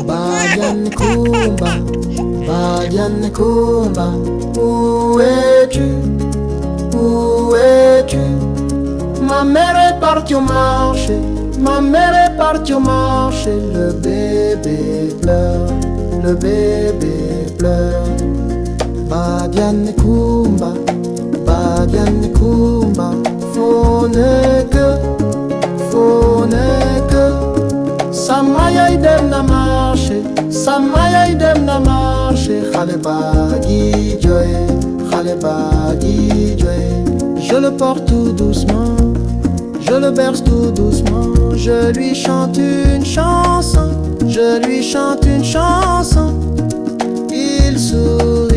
Badiane Kumba, Badiane Kumba, où es-tu? Où es-tu? Ma mère est partie au marché, ma mère est partie au marché. Le bébé pleure, le bébé pleure. Badiane Kumba, Badiane Kumba, faut que Samaya dem na marché, Samaya dem na marché. Khale bagi joye, khale bagi joye. Je le porte tout doucement, je le berce tout doucement. Je lui chante une chanson, je lui chante une chanson. Il sourit,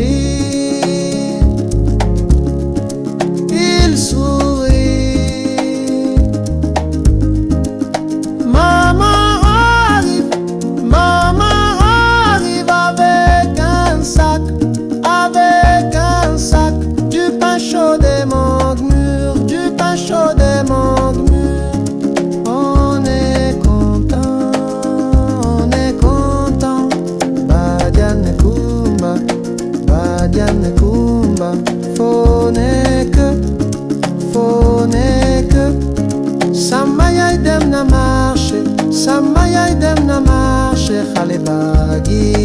il sourit. Maman arrive avec un sac, du pain chaud des mangues mûres, du pain chaud des mangues mûres. On est content, on est content. Badiane Kumba, Badiane Kumba, faut que Samaya dem na marché, Samaya dem na marché. Khale bagi